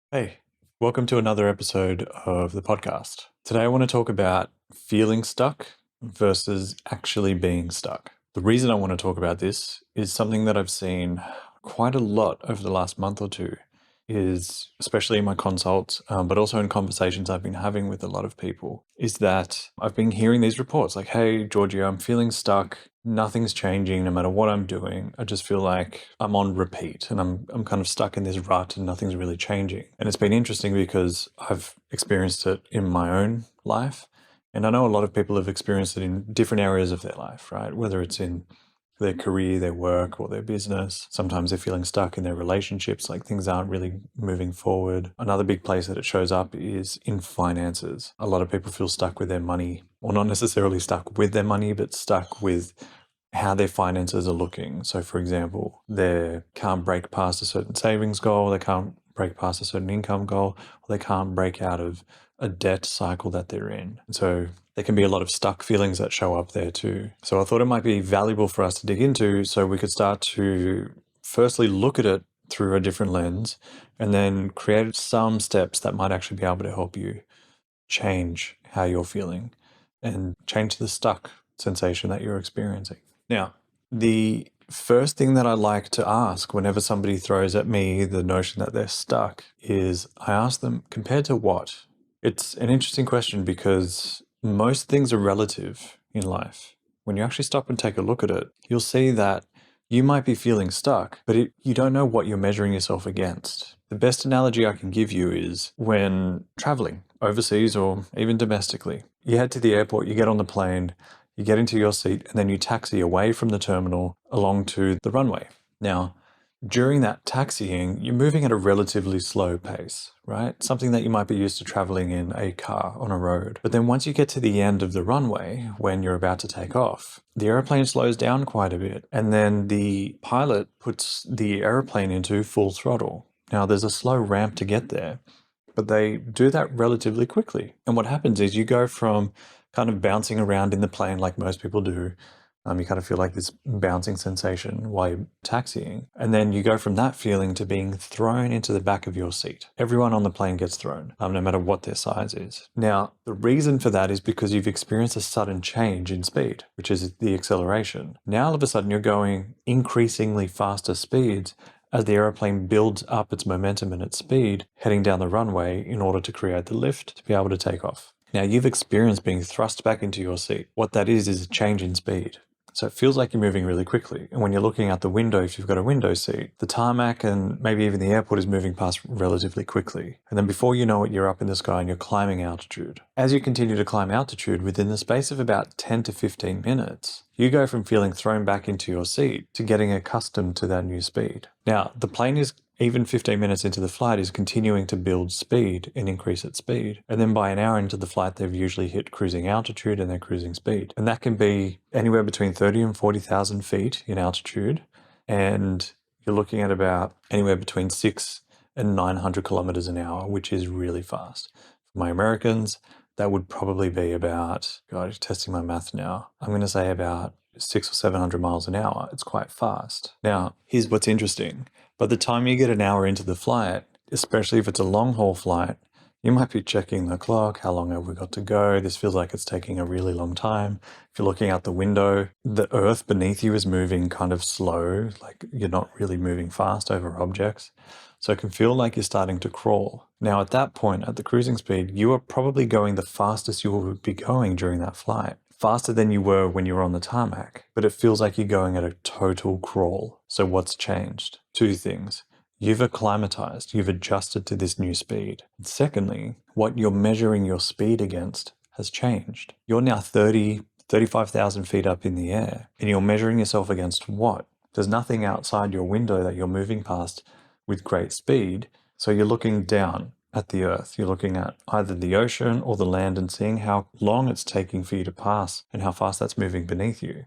Hey, welcome to another episode of the podcast. Today I want to talk about feeling stuck versus actually being stuck. The reason I want to talk about this is something that I've seen quite a lot over the last month or two, is especially in my consults, but also in conversations I've been having with a lot of people, is that I've been hearing these reports like, hey, Giorgio, I'm feeling stuck. Nothing's changing no matter what I'm doing. I just feel like I'm on repeat and I'm kind of stuck in this rut and nothing's really changing. And it's been interesting because I've experienced it in my own life. And I know a lot of people have experienced it in different areas of their life, right? Whether it's in their career, their work, or their business. Sometimes they're feeling stuck in their relationships, like things aren't really moving forward. Another big place that it shows up is in finances. A lot of people feel stuck with their money, or not necessarily stuck with their money, but stuck with how their finances are looking. So for example, they can't break past a certain savings goal, they can't break past a certain income goal, or they can't break out of a debt cycle that they're in. And so there can be a lot of stuck feelings that show up there too. So I thought it might be valuable for us to dig into so we could start to firstly look at it through a different lens and then create some steps that might actually be able to help you change how you're feeling and change the stuck sensation that you're experiencing. Now, the first thing that I like to ask whenever somebody throws at me the notion that they're stuck is I ask them, compared to what? It's an interesting question because most things are relative in life. When you actually stop and take a look at it, you'll see that you might be feeling stuck, but you don't know what you're measuring yourself against. The best analogy I can give you is when traveling overseas or even domestically. You head to the airport, you get on the plane, you get into your seat, and then you taxi away from the terminal along to the runway. Now, during that taxiing, you're moving at a relatively slow pace, right? Something that you might be used to traveling in a car on a road. But then once you get to the end of the runway, when you're about to take off, the airplane slows down quite a bit. And then the pilot puts the airplane into full throttle. Now, there's a slow ramp to get there, but they do that relatively quickly. And what happens is you go from kind of bouncing around in the plane like most people do. You kind of feel like this bouncing sensation while you're taxiing. And then you go from that feeling to being thrown into the back of your seat. Everyone on the plane gets thrown, no matter what their size is. Now, the reason for that is because you've experienced a sudden change in speed, which is the acceleration. Now, all of a sudden, you're going increasingly faster speeds as the airplane builds up its momentum and its speed, heading down the runway in order to create the lift to be able to take off. Now, you've experienced being thrust back into your seat. What that is a change in speed. So it feels like you're moving really quickly. And when you're looking out the window, if you've got a window seat, the tarmac and maybe even the airport is moving past relatively quickly. And then before you know it, you're up in the sky and you're climbing altitude. As you continue to climb altitude, within the space of about 10 to 15 minutes, you go from feeling thrown back into your seat to getting accustomed to that new speed. Now, the plane is even 15 minutes into the flight is continuing to build speed and increase its speed. And then by an hour into the flight, they've usually hit cruising altitude and their cruising speed. And that can be anywhere between 30 and 40,000 feet in altitude. And you're looking at about anywhere between 6 and 900 kilometers an hour, which is really fast. For my Americans, that would probably be about, God, testing my math now. I'm going to say about 600 or 700 miles an hour. It's quite fast. Now, here's what's interesting. By the time you get an hour into the flight, especially if it's a long haul flight, you might be checking the clock. How long have we got to go? This feels like it's taking a really long time. If you're looking out the window, the earth beneath you is moving kind of slow, like you're not really moving fast over objects. So it can feel like you're starting to crawl. Now, at that point, at the cruising speed, you are probably going the fastest you will be going during that flight. Faster than you were when you were on the tarmac, but it feels like you're going at a total crawl. So what's changed? Two things. You've acclimatized, you've adjusted to this new speed. And secondly, what you're measuring your speed against has changed. You're now 35,000 feet up in the air, and you're measuring yourself against what? There's nothing outside your window that you're moving past with great speed, so you're looking down at the earth. You're looking at either the ocean or the land and seeing how long it's taking for you to pass and how fast that's moving beneath you.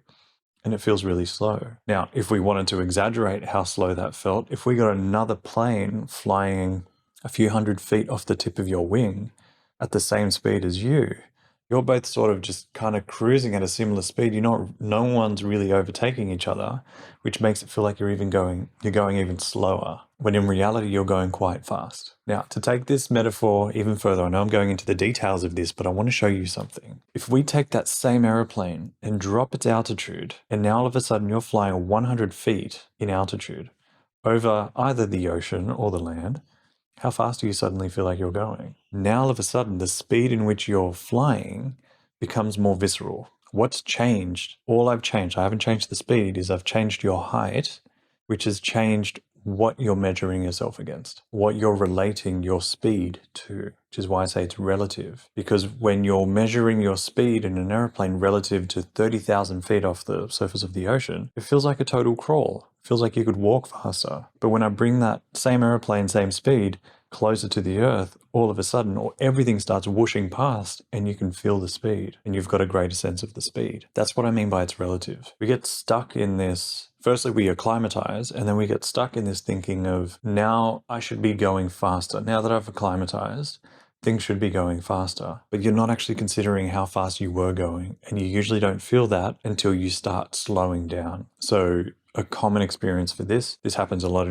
And it feels really slow. Now, if we wanted to exaggerate how slow that felt, if we got another plane flying a few hundred feet off the tip of your wing at the same speed as you, You're both sort of just kind of cruising at a similar speed. No one's really overtaking each other, which makes it feel like you're going even slower, when in reality you're going quite fast. Now, to take this metaphor even further, I know I'm going into the details of this, but I want to show you something. If we take that same aeroplane and drop its altitude, and now all of a sudden you're flying 100 feet in altitude over either the ocean or the land, how fast do you suddenly feel like you're going? Now, all of a sudden, the speed in which you're flying becomes more visceral. What's changed? All I've changed, I haven't changed the speed, is I've changed your height, which has changed what you're measuring yourself against, what you're relating your speed to, which is why I say it's relative. Because when you're measuring your speed in an airplane relative to 30,000 feet off the surface of the ocean, it feels like a total crawl. It feels like you could walk faster. But when I bring that same airplane, same speed, closer to the earth, all of a sudden, everything starts whooshing past and you can feel the speed and you've got a greater sense of the speed. That's what I mean by it's relative. We get stuck in this. Firstly, we acclimatize, and then we get stuck in this thinking of, now I should be going faster. Now that I've acclimatized, things should be going faster. But you're not actually considering how fast you were going, and you usually don't feel that until you start slowing down. So a common experience for this happens a lot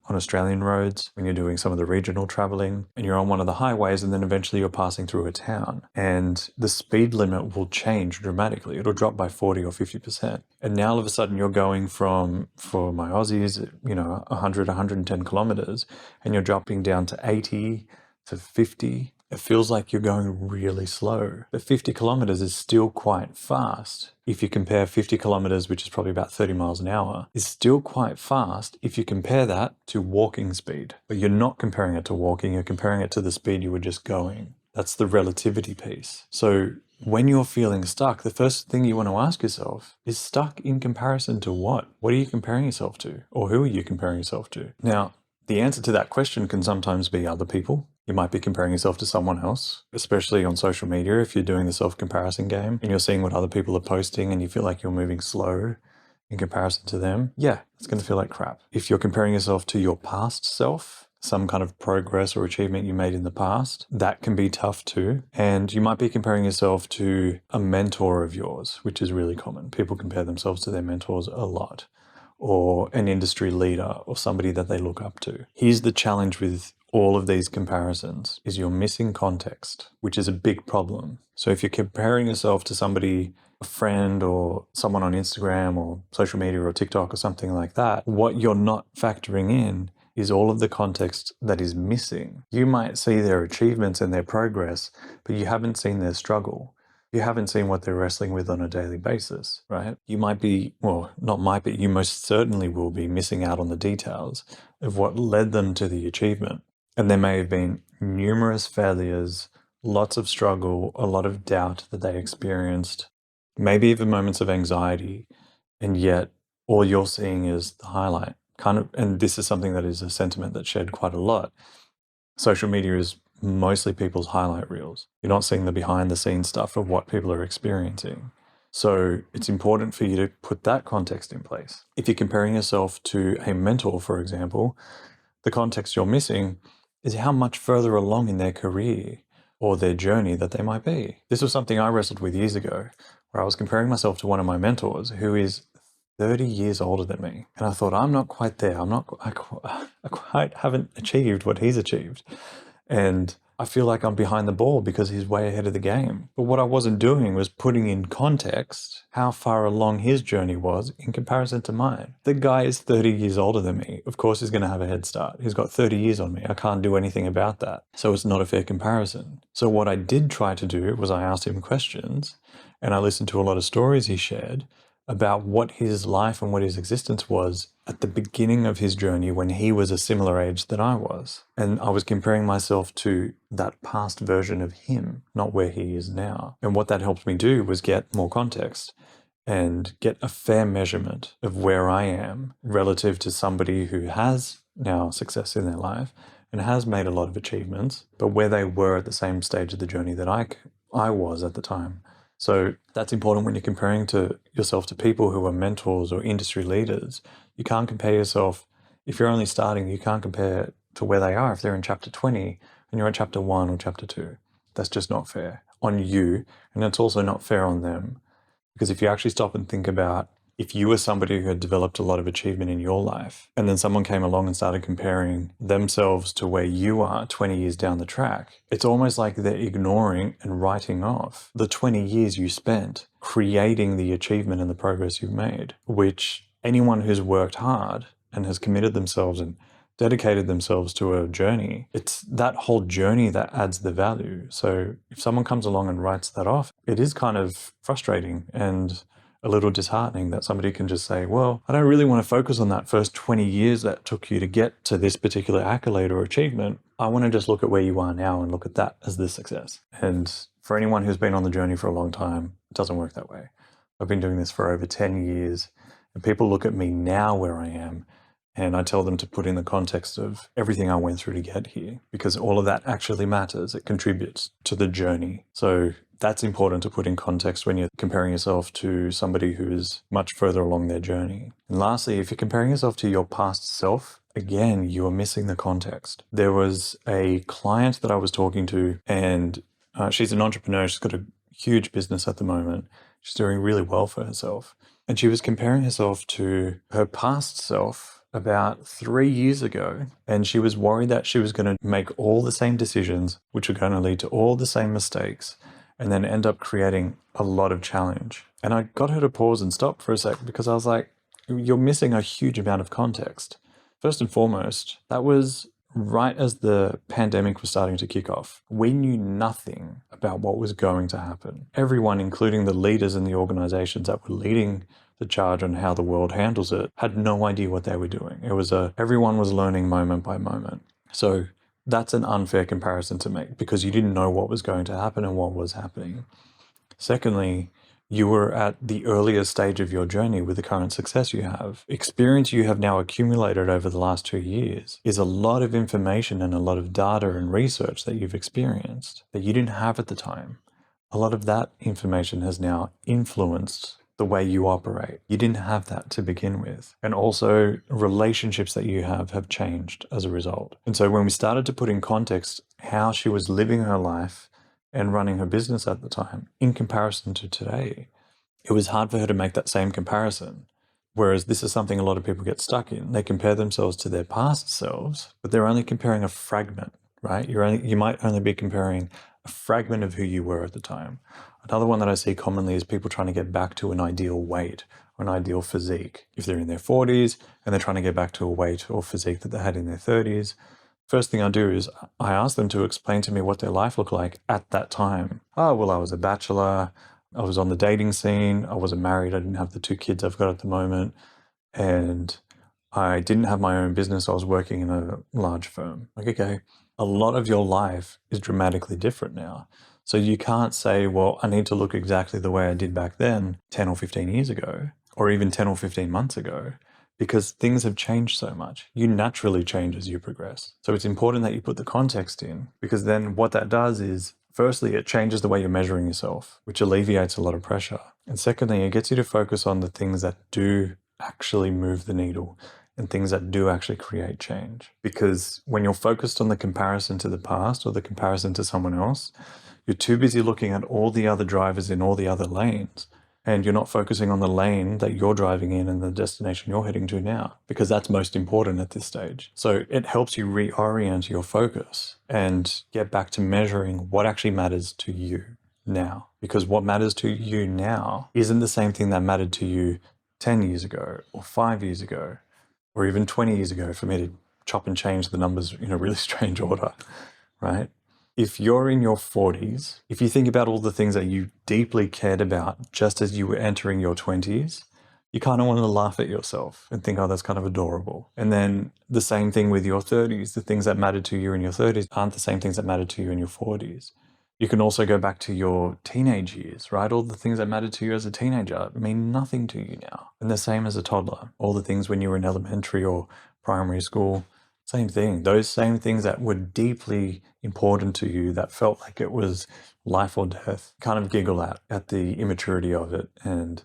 on Australian roads when you're doing some of the regional traveling and you're on one of the highways, and then eventually you're passing through a town and the speed limit will change dramatically. It'll drop by 40 or 50%. And now all of a sudden you're going from, for my Aussies, 100, 110 kilometers, and you're dropping down to 80 to 50. It feels like you're going really slow. But 50 kilometers is still quite fast. If you compare 50 kilometers, which is probably about 30 miles an hour, is still quite fast if you compare that to walking speed. But you're not comparing it to walking, you're comparing it to the speed you were just going. That's the relativity piece. So when you're feeling stuck, the first thing you want to ask yourself is, stuck in comparison to what? What are you comparing yourself to? Or who are you comparing yourself to? Now, the answer to that question can sometimes be other people. You might be comparing yourself to someone else, especially on social media. If you're doing the self-comparison game and you're seeing what other people are posting and you feel like you're moving slow in comparison to them, yeah, it's going to feel like crap. If you're comparing yourself to your past self, some kind of progress or achievement you made in the past, that can be tough too. And you might be comparing yourself to a mentor of yours, which is really common. People compare themselves to their mentors a lot, or an industry leader or somebody that they look up to. Here's the challenge with all of these comparisons, is you're missing context, which is a big problem. So if you're comparing yourself to somebody, a friend or someone on Instagram or social media or TikTok or something like that, what you're not factoring in is all of the context that is missing. You might see their achievements and their progress, but you haven't seen their struggle. You haven't seen what they're wrestling with on a daily basis, right? You might be, well, not might be, you most certainly will be missing out on the details of what led them to the achievement. And there may have been numerous failures, lots of struggle, a lot of doubt that they experienced, maybe even moments of anxiety, and yet all you're seeing is the highlight. And this is something that is a sentiment that's shared quite a lot. Social media is mostly people's highlight reels. You're not seeing the behind the scenes stuff of what people are experiencing. So it's important for you to put that context in place. If you're comparing yourself to a mentor, for example, the context you're missing is how much further along in their career or their journey that they might be. This was something I wrestled with years ago, where I was comparing myself to one of my mentors who is 30 years older than me. And I thought, I'm not quite there. I quite haven't achieved what he's achieved. And I feel like I'm behind the ball because he's way ahead of the game. But what I wasn't doing was putting in context how far along his journey was in comparison to mine. The guy is 30 years older than me. Of course, he's going to have a head start. He's got 30 years on me. I can't do anything about that. So it's not a fair comparison. So what I did try to do was I asked him questions and I listened to a lot of stories he shared about what his life and what his existence was at the beginning of his journey when he was a similar age that I was. And I was comparing myself to that past version of him, not where he is now. And what that helped me do was get more context and get a fair measurement of where I am relative to somebody who has now success in their life and has made a lot of achievements, but where they were at the same stage of the journey that I was at the time. So that's important when you're comparing yourself to people who are mentors or industry leaders. You can't compare yourself, if you're only starting, you can't compare to where they are if they're in chapter 20 and you're in chapter 1 or chapter 2. That's just not fair. on you, and it's also not fair on them. Because if you actually stop and think about if you were somebody who had developed a lot of achievement in your life, and then someone came along and started comparing themselves to where you are 20 years down the track, it's almost like they're ignoring and writing off the 20 years you spent creating the achievement and the progress you've made, which anyone who's worked hard and has committed themselves and dedicated themselves to a journey, it's that whole journey that adds the value. So if someone comes along and writes that off, it is kind of frustrating and a little disheartening that somebody can just say, well, I don't really want to focus on that first 20 years that took you to get to this particular accolade or achievement. I want to just look at where you are now and look at that as the success. And for anyone who's been on the journey for a long time, it doesn't work that way. I've been doing this for over 10 years, and people look at me now where I am, and I tell them to put in the context of everything I went through to get here, because all of that actually matters. It contributes to the journey. So that's important to put in context when you're comparing yourself to somebody who is much further along their journey. And lastly, if you're comparing yourself to your past self, again, you are missing the context. There was a client that I was talking to, and she's an entrepreneur. She's got a huge business at the moment. She's doing really well for herself. And she was comparing herself to her past self about 3 years ago, and she was worried that she was going to make all the same decisions, which were going to lead to all the same mistakes, and then end up creating a lot of challenge. And I got her to pause and stop for a sec, because I was like, you're missing a huge amount of context. First and foremost, that was right as the pandemic was starting to kick off. We knew nothing about what was going to happen. Everyone, including the leaders in the organizations that were leading the charge on how the world handles it, had no idea what they were doing. It was everyone was learning moment by moment. So that's an unfair comparison to make, because you didn't know what was going to happen and what was happening. Secondly, you were at the earlier stage of your journey with the current success you have. Experience you have now accumulated over the last 2 years is a lot of information and a lot of data and research that you've experienced that you didn't have at the time. A lot of that information has now influenced the way you operate. You didn't have that to begin with. And also relationships that you have changed as a result. And so when we started to put in context how she was living her life and running her business at the time in comparison to today, it was hard for her to make that same comparison. Whereas this is something a lot of people get stuck in. They compare themselves to their past selves, but they're only comparing a fragment, right? You might only be comparing a fragment of who you were at the time. Another one that I see commonly is people trying to get back to an ideal weight or an ideal physique. If they're in their 40s and they're trying to get back to a weight or physique that they had in their 30s, first thing I do is I ask them to explain to me what their life looked like at that time. Oh, well, I was a bachelor. I was on the dating scene. I wasn't married. I didn't have the 2 kids I've got at the moment. And I didn't have my own business. I was working in a large firm. Like, okay, a lot of your life is dramatically different now. So you can't say, well, I need to look exactly the way I did back then 10 or 15 years ago, or even 10 or 15 months ago, because things have changed so much. You naturally change as you progress. So it's important that you put the context in, because then what that does is, firstly, it changes the way you're measuring yourself, which alleviates a lot of pressure. And secondly, it gets you to focus on the things that do actually move the needle and things that do actually create change. Because when you're focused on the comparison to the past or the comparison to someone else, you're too busy looking at all the other drivers in all the other lanes, and you're not focusing on the lane that you're driving in and the destination you're heading to now, because that's most important at this stage. So it helps you reorient your focus and get back to measuring what actually matters to you now. Because what matters to you now isn't the same thing that mattered to you 10 years ago or 5 years ago, or even 20 years ago, for me to chop and change the numbers in a really strange order, right? If you're in your 40s, if you think about all the things that you deeply cared about just as you were entering your 20s, you kind of want to laugh at yourself and think, oh, that's kind of adorable. And then the same thing with your 30s. The things that mattered to you in your 30s aren't the same things that mattered to you in your 40s. You can also go back to your teenage years, right? All the things that mattered to you as a teenager mean nothing to you now. And the same as a toddler. All the things when you were in elementary or primary school, same thing. Those same things that were deeply important to you, that felt like it was life or death, kind of giggle at the immaturity of it and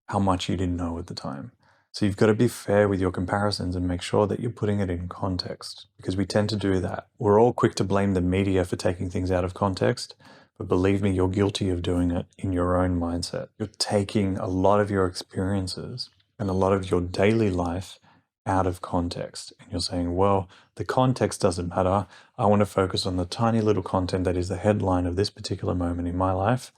how much you didn't know at the time. So you've got to be fair with your comparisons and make sure that you're putting it in context, because we tend to do that. We're all quick to blame the media for taking things out of context, But believe me, you're guilty of doing it in your own mindset. You're taking a lot of your experiences and a lot of your daily life out of context. And you're saying, well, the context doesn't matter. I want to focus on the tiny little content that is the headline of this particular moment in my life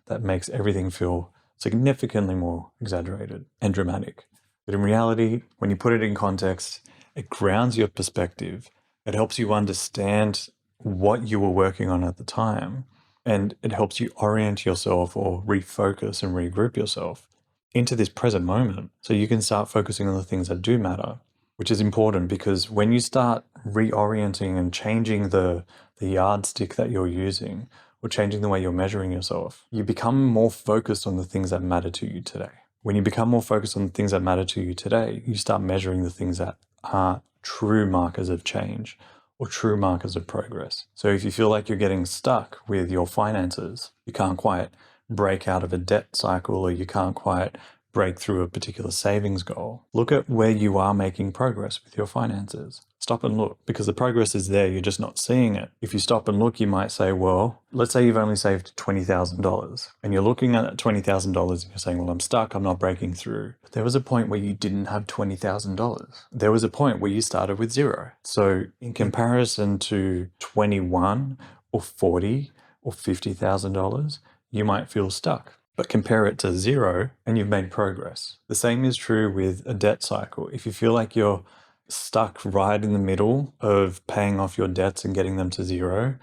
that makes everything feel significantly more exaggerated and dramatic. But in reality, when you put it in context, it grounds your perspective. It helps you understand what you were working on at the time. And it helps you orient yourself or refocus and regroup yourself into this present moment so you can start focusing on the things that do matter, which is important because when you start reorienting and changing the yardstick that you're using or changing the way you're measuring yourself, you become more focused on the things that matter to you today. When you become more focused on the things that matter to you today, you start measuring the things that are true markers of change or true markers of progress. So if you feel like you're getting stuck with your finances, you can't quite break out of a debt cycle or you can't quite break through a particular savings goal, look at where you are making progress with your finances. Stop and look, because the progress is there, you're just not seeing it. If you stop and look, you might say, well, let's say you've only saved $20,000 and you're looking at that $20,000 and you're saying, well, I'm stuck, I'm not breaking through. But there was a point where you didn't have $20,000. There was a point where you started with zero. So in comparison to 21 or 40 or $50,000, you might feel stuck. But compare it to zero and you've made progress. The same is true with a debt cycle. If you feel like you're stuck right in the middle of paying off your debts and getting them to zero,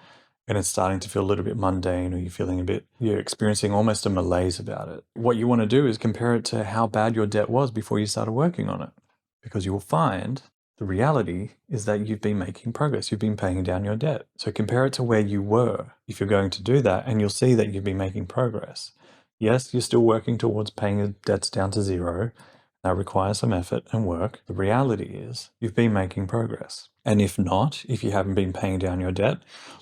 and it's starting to feel a little bit mundane, or you're experiencing almost a malaise about it, what you want to do is compare it to how bad your debt was before you started working on it. Because you will find the reality is that you've been making progress. You've been paying down your debt. So compare it to where you were if you're going to do that, and you'll see that you've been making progress. Yes, you're still working towards paying your debts down to zero. That requires some effort and work. The reality is you've been making progress. And if not, if you haven't been paying down your debt,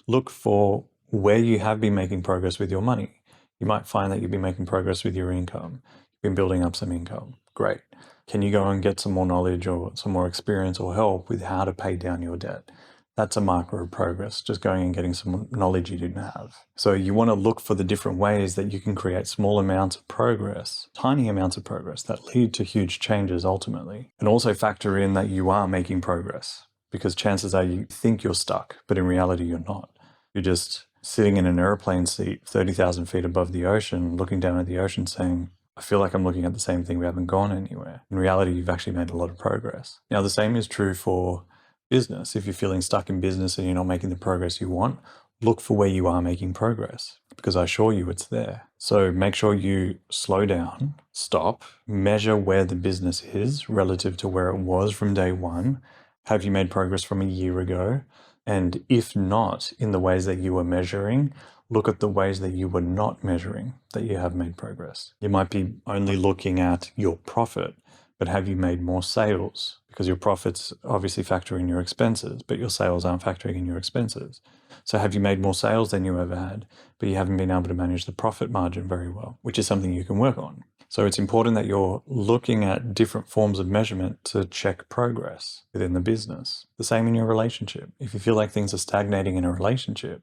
look for where you have been making progress with your money. You might find that you've been making progress with your income. You've been building up some income. Great. Can you go and get some more knowledge or some more experience or help with how to pay down your debt? That's a marker of progress, just going and getting some knowledge you didn't have. So you want to look for the different ways that you can create small amounts of progress, tiny amounts of progress that lead to huge changes ultimately. And also factor in that you are making progress, because chances are you think you're stuck, but in reality you're not. You're just sitting in an airplane seat 30,000 feet above the ocean, looking down at the ocean saying, I feel like I'm looking at the same thing, we haven't gone anywhere. In reality, you've actually made a lot of progress. Now, the same is true for business. If you're feeling stuck in business and you're not making the progress you want, look for where you are making progress, because I assure you it's there. So make sure you slow down, stop, measure where the business is relative to where it was from day one. Have you made progress from a year ago? And if not, in the ways that you were measuring, look at the ways that you were not measuring that you have made progress. You might be only looking at your profit, but have you made more sales? Because your profits obviously factor in your expenses, but your sales aren't factoring in your expenses. So have you made more sales than you ever had, but you haven't been able to manage the profit margin very well, which is something you can work on. So it's important that you're looking at different forms of measurement to check progress within the business. The same in your relationship. If you feel like things are stagnating in a relationship,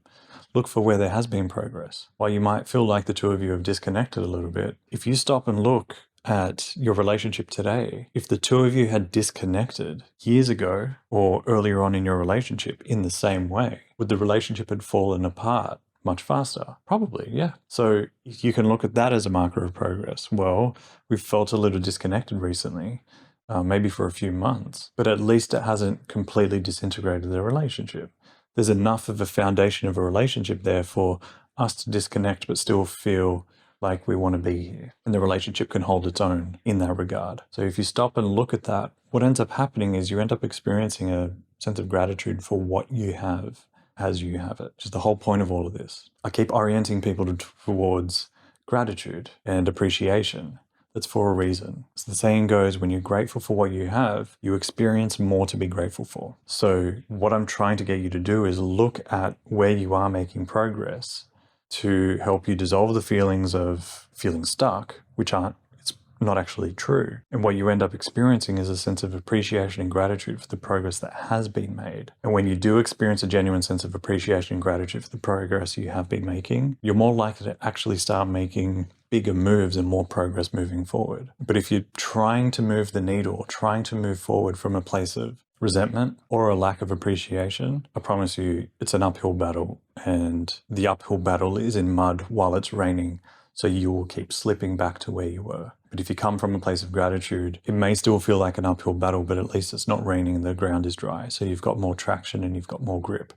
look for where there has been progress. While you might feel like the two of you have disconnected a little bit, if you stop and look at your relationship today, if the two of you had disconnected years ago or earlier on in your relationship in the same way, would the relationship have fallen apart much faster? Probably, yeah. So you can look at that as a marker of progress. Well, we've felt a little disconnected recently, maybe for a few months, but at least it hasn't completely disintegrated the relationship. There's enough of a foundation of a relationship there for us to disconnect but still feel like we want to be here, and the relationship can hold its own in that regard. So if you stop and look at that, what ends up happening is you end up experiencing a sense of gratitude for what you have as you have it, which is the whole point of all of this. I keep orienting people towards gratitude and appreciation. That's for a reason. As the saying goes, when you're grateful for what you have, you experience more to be grateful for. So what I'm trying to get you to do is look at where you are making progress to help you dissolve the feelings of feeling stuck, it's not actually true. And what you end up experiencing is a sense of appreciation and gratitude for the progress that has been made. And when you do experience a genuine sense of appreciation and gratitude for the progress you have been making, you're more likely to actually start making bigger moves and more progress moving forward. But if you're trying to move the needle, trying to move forward from a place of resentment or a lack of appreciation, I promise you it's an uphill battle, and the uphill battle is in mud while it's raining. So you will keep slipping back to where you were. But if you come from a place of gratitude, it may still feel like an uphill battle, but at least it's not raining and the ground is dry. So you've got more traction and you've got more grip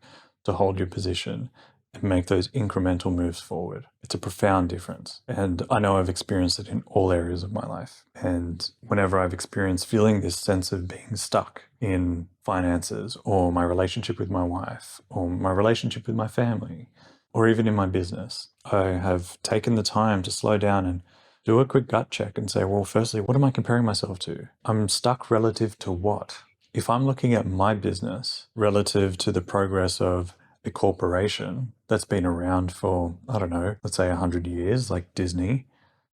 to hold your position and make those incremental moves forward. It's a profound difference. And I know I've experienced it in all areas of my life. And whenever I've experienced feeling this sense of being stuck in finances or my relationship with my wife or my relationship with my family, or even in my business, I have taken the time to slow down and do a quick gut check and say, well, firstly, what am I comparing myself to? I'm stuck relative to what? If I'm looking at my business relative to the progress of a corporation that's been around for, I don't know, let's say 100 years, like Disney,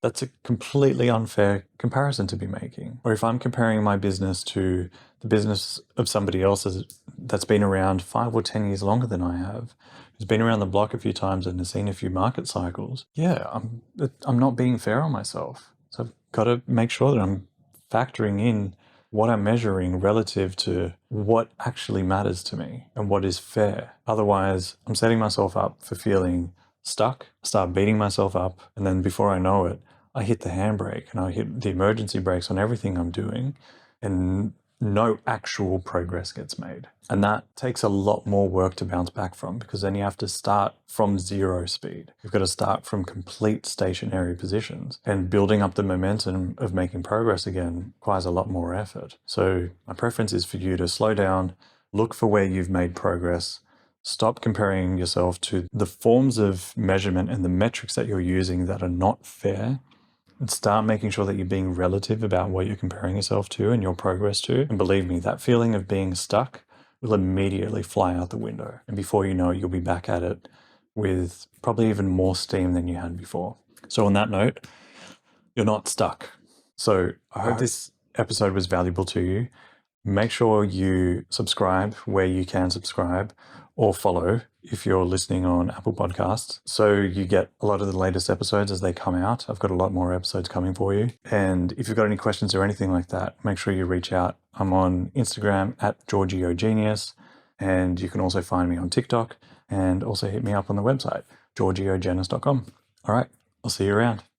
that's a completely unfair comparison to be making. Or if I'm comparing my business to the business of somebody else that's been around 5 or 10 years longer than I have, who's been around the block a few times and has seen a few market cycles, I'm not being fair on myself. So I've got to make sure that I'm factoring in what I'm measuring relative to what actually matters to me and what is fair. Otherwise, I'm setting myself up for feeling stuck, start beating myself up, and then before I know it, I hit the handbrake and I hit the emergency brakes on everything I'm doing, and no actual progress gets made. And that takes a lot more work to bounce back from, because then you have to start from 0 speed. You've got to start from complete stationary positions, and building up the momentum of making progress again requires a lot more effort. So my preference is for you to slow down, look for where you've made progress, stop comparing yourself to the forms of measurement and the metrics that you're using that are not fair, and start making sure that you're being relative about what you're comparing yourself to and your progress to. And believe me, that feeling of being stuck will immediately fly out the window. And before you know it, you'll be back at it with probably even more steam than you had before. So on that note, you're not stuck. So I hope this episode was valuable to you. Make sure you subscribe where you can subscribe, or follow if you're listening on Apple Podcasts, so you get a lot of the latest episodes as they come out. I've got a lot more episodes coming for you. And if you've got any questions or anything like that, make sure you reach out. I'm on Instagram at GiorgioGenius, and you can also find me on TikTok, and also hit me up on the website, giorgiogenis.com. All right, I'll see you around.